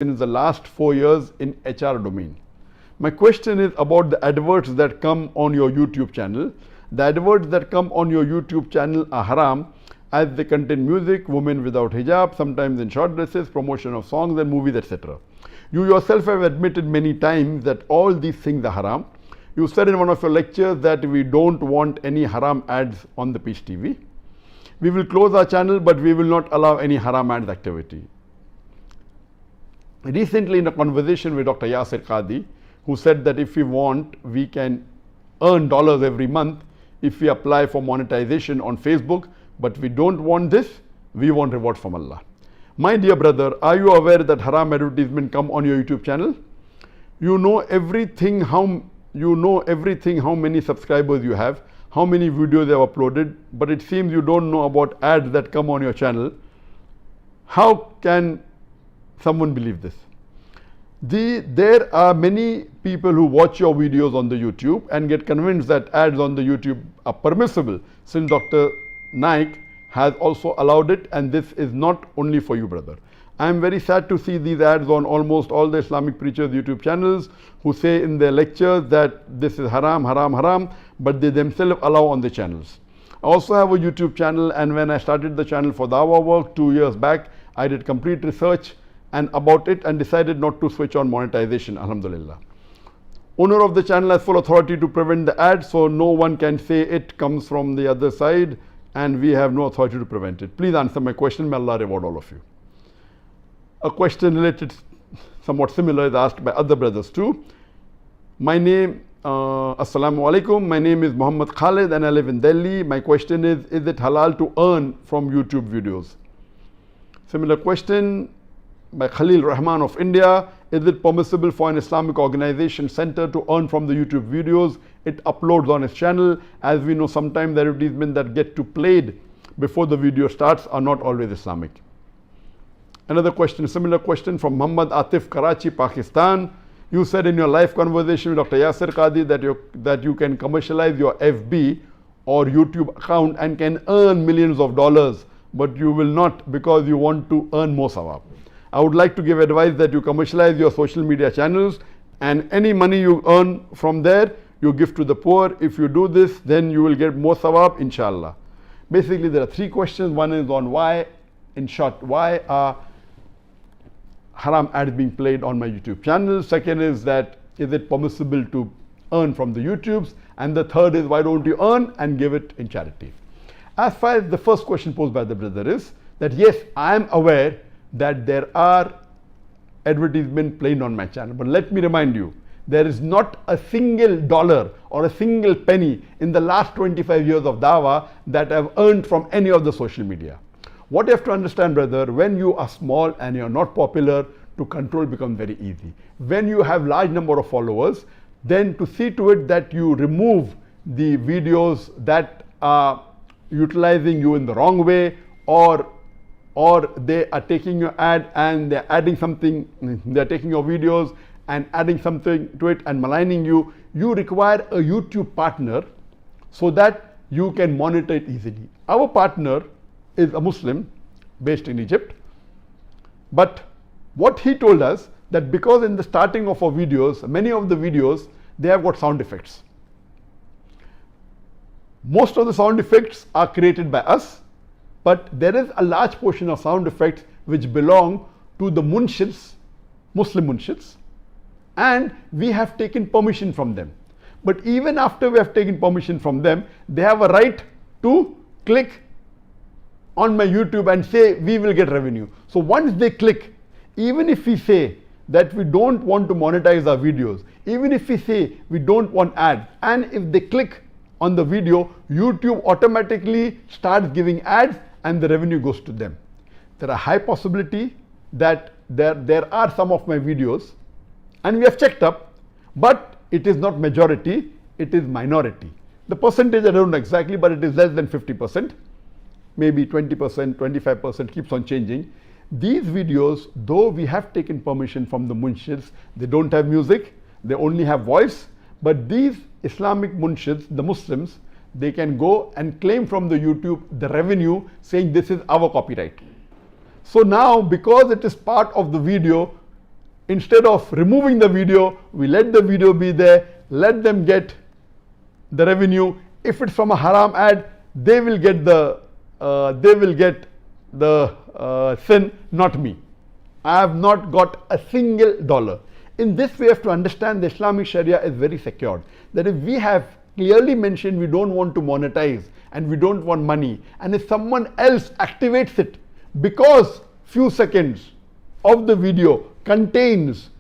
in the last 4 years in HR domain. My question is about the adverts that come on your YouTube channel. The adverts that come on your YouTube channel are haram as they contain music, women without hijab, sometimes in short dresses, promotion of songs and movies, etc. You yourself have admitted many times that all these things are haram. You said in one of your lectures that we don't want any haram ads on the Peace TV. We will close our channel, but we will not allow any haram ads activity. Recently, in a conversation with Dr. Zakir, who said that if we want, we can earn dollars every month if we apply for monetization on Facebook, but we don't want this, we want reward from Allah. My dear brother, are you aware that haram advertisement come on your YouTube channel? You know everything how many subscribers you have, how many videos you have uploaded, but it seems you don't know about ads that come on your channel. How can someone believe this? There are many people who watch your videos on the YouTube and get convinced that ads on the YouTube are permissible, since Dr. Nayak has also allowed it, and this is not only for you, brother. I am very sad to see these ads on almost all the Islamic preachers' YouTube channels who say in their lectures that this is haram, haram, haram, but they themselves allow on the channels. I also have a YouTube channel, and when I started the channel for Dawah work 2 years back, I did complete research about it and decided not to switch on monetization, alhamdulillah. Owner of the channel has full authority to prevent the ads, so no one can say it comes from the other side and we have no authority to prevent it. Please answer my question. May Allah reward all of you. A question related, somewhat similar, is asked by other brothers too. My name, Assalamu alaikum. My name is Muhammad Khalid and I live in Delhi. My question is it halal to earn from YouTube videos? Similar question by Khalil Rahman of India. Is it permissible for an Islamic organization center to earn from the YouTube videos it uploads on its channel? As we know, sometimes the advertisements that get to played before the video starts are not always Islamic. Another question, a similar question from Muhammad Atif, Karachi, Pakistan. You said in your live conversation with Dr. Zakir that you can commercialize your FB or YouTube account and can earn millions of dollars, but you will not because you want to earn more sawab. I would like to give advice that you commercialize your social media channels and any money you earn from there, you give to the poor. If you do this, then you will get more sawab, inshallah. Basically, there are three questions. One is on why, in short, why are haram ads being played on my YouTube channel? Second is that, is it permissible to earn from the YouTubes? And the third is, why don't you earn and give it in charity? As far as the first question posed by the brother is, that yes, I am aware that there are advertisements played on my channel. But let me remind you, there is not a single dollar or a single penny in the last 25 years of Dawah that I've earned from any of the social media. What you have to understand, brother, when you are small and you're not popular, to control becomes very easy. When you have large number of followers, then to see to it that you remove the videos that are utilizing you in the wrong way, or they are taking your ad and they're adding something, they're taking your videos and adding something to it and maligning you, you require a YouTube partner so that you can monitor it easily. Our partner is a Muslim based in Egypt, but what he told us that because in the starting of our videos, many of the videos, they have got sound effects. Most of the sound effects are created by us, but there is a large portion of sound effects which belong to the munshids, Muslim munshids, and we have taken permission from them. But even after we have taken permission from them, they have a right to click on my YouTube and say we will get revenue. So once they click, even if we say that we don't want to monetize our videos, even if we say we don't want ads, and if they click on the video, YouTube automatically starts giving ads and the revenue goes to them. There are high possibility that there are some of my videos, and we have checked up, but it is not majority, it is minority. The percentage I don't know exactly, but it is less than 50%, maybe 20%, 25%, keeps on changing. These videos, though we have taken permission from the munshids, they don't have music, they only have voice, but these Islamic munshids, the Muslims, they can go and claim from the YouTube the revenue, saying this is our copyright. So now, because it is part of the video, instead of removing the video, we let the video be there, let them get the revenue. If it's from a haram ad, they will get the sin, not me. I have not got a single dollar. In this, we have to understand the Islamic Sharia is very secured. That if we have clearly mentioned we don't want to monetize and we don't want money, and if someone else activates it because few seconds of the video contains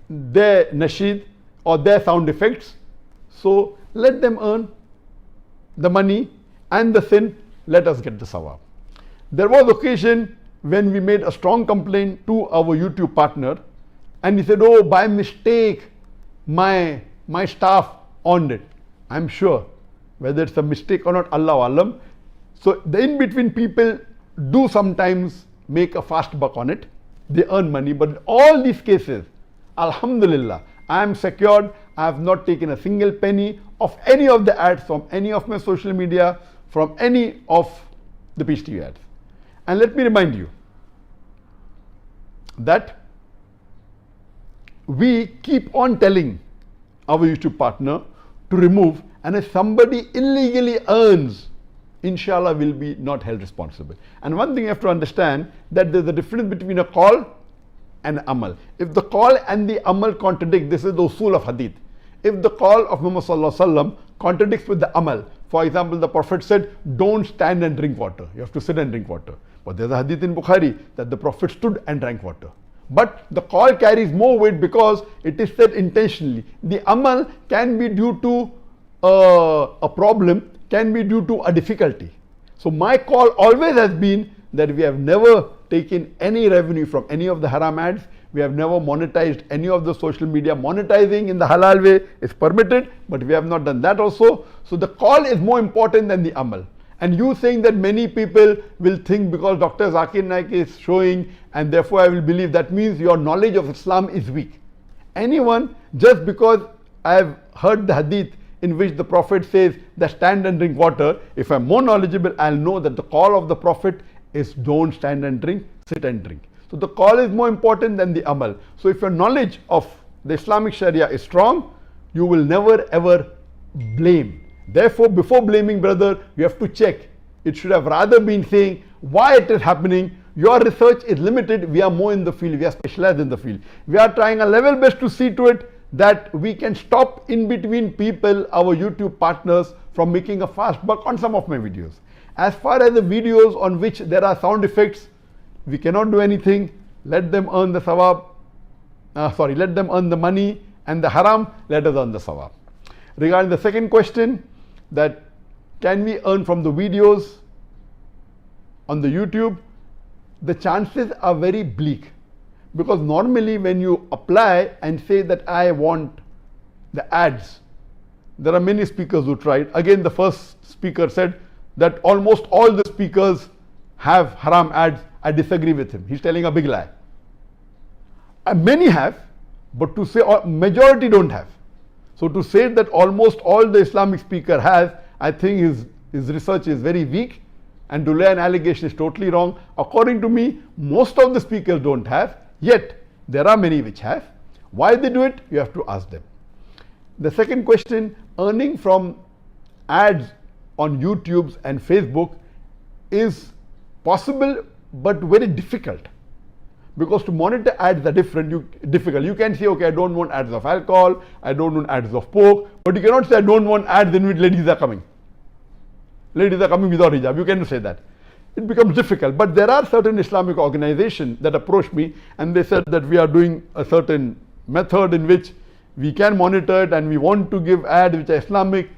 their nasheed or their sound effects, so let them earn the money and the sin, let us get the sawab. There was occasion when we made a strong complaint to our YouTube partner, and he said, oh, by mistake my staff earned it. I'm sure whether it's a mistake or not, Allah alam. So the in-between people do sometimes make a fast buck on it. They earn money, but in all these cases, alhamdulillah, I am secured. I have not taken a single penny of any of the ads from any of my social media, from any of the Peace TV ads. And let me remind you that we keep on telling our YouTube partner to remove, and if somebody illegally earns, inshallah will be not held responsible. And one thing you have to understand, that there's a difference between a call and amal. If the call and the amal contradict, this is the usul of hadith. If the call of Muhammad sallallahu alaihi wasallam contradicts with the amal, for example, the Prophet said, don't stand and drink water. You have to sit and drink water. But there's a hadith in Bukhari that the Prophet stood and drank water. But the call carries more weight because it is said intentionally. The amal can be due to a problem, can be due to a difficulty. So my call always has been that we have never taken any revenue from any of the haram ads. We have never monetized any of the social media. Monetizing in the halal way is permitted, but we have not done that also. So the call is more important than the amal. And you saying that many people will think because Dr. Zakir Naik is showing and therefore I will believe, that means your knowledge of Islam is weak. Anyone, just because I have heard the hadith in which the Prophet says that stand and drink water, if I'm more knowledgeable, I'll know that the call of the Prophet is don't stand and drink, sit and drink. So the call is more important than the amal. So if your knowledge of the Islamic Sharia is strong, you will never ever blame. Therefore, before blaming, brother, you have to check. It should have rather been saying why it is happening. Your research is limited. We are more in the field. We are specialized in the field. We are trying our level best to see to it that we can stop in between people, our YouTube partners, from making a fast buck on some of my videos. As far as the videos on which there are sound effects, we cannot do anything. Let them earn the sawab. Let them earn the money, and the haram, let us earn the sawab. Regarding the second question, that can we earn from the videos on the YouTube, the chances are very bleak, because normally when you apply and say that I want the ads, there are many speakers who tried. Again, the first speaker said that almost all the speakers have haram ads. I disagree with him. He's telling a big lie. Many have, but to say majority don't have. So to say that almost all the Islamic speaker has, I think his research is very weak, and to lay an allegation is totally wrong. According to me, most of the speakers don't have, yet there are many which have. Why they do it, you have to ask them. The second question, earning from ads on YouTube and Facebook is possible but very difficult, because to monitor ads are difficult. You can say, okay, I don't want ads of alcohol, I don't want ads of pork, but you cannot say I don't want ads in which ladies are coming. Ladies are coming without hijab. You cannot say that. It becomes difficult. But there are certain Islamic organizations that approached me, and they said that we are doing a certain method in which we can monitor it, and we want to give ads which are Islamic.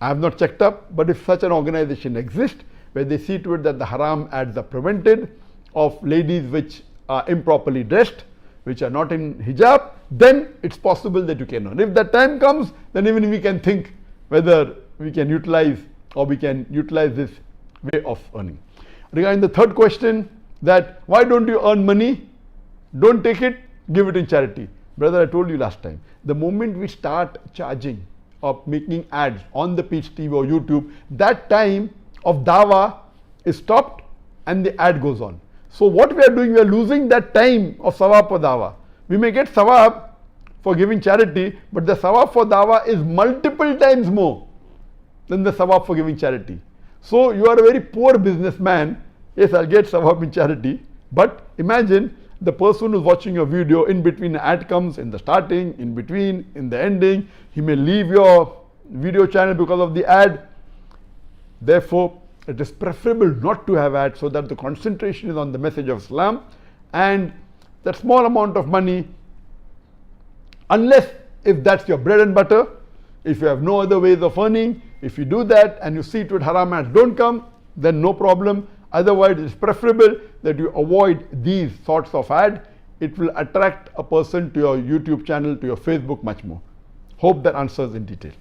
I have not checked up, but if such an organization exists, where they see to it that the haram ads are prevented, of ladies which are improperly dressed, which are not in hijab, then it's possible that you can earn. If that time comes, then even we can think whether we can utilize this way of earning. Regarding the third question, that why don't you earn money? Don't take it, give it in charity. Brother, I told you last time, the moment we start charging or making ads on the Peach TV or YouTube, that time of dawah is stopped and the ad goes on. So what we are doing, we are losing that time of sawab for dawah. We may get sawab for giving charity, but the sawab for dawah is multiple times more than the sawab for giving charity. So you are a very poor businessman. Yes, I'll get sawab in charity, but imagine the person who's watching your video, in between an ad comes, in the starting, in between, in the ending. He may leave your video channel because of the ad. Therefore, it is preferable not to have ads so that the concentration is on the message of Islam, and that small amount of money, unless if that's your bread and butter, if you have no other ways of earning, if you do that and you see to it haram ads don't come, then no problem. Otherwise, it's preferable that you avoid these sorts of ad. It will attract a person to your YouTube channel, to your Facebook much more. Hope that answers in detail.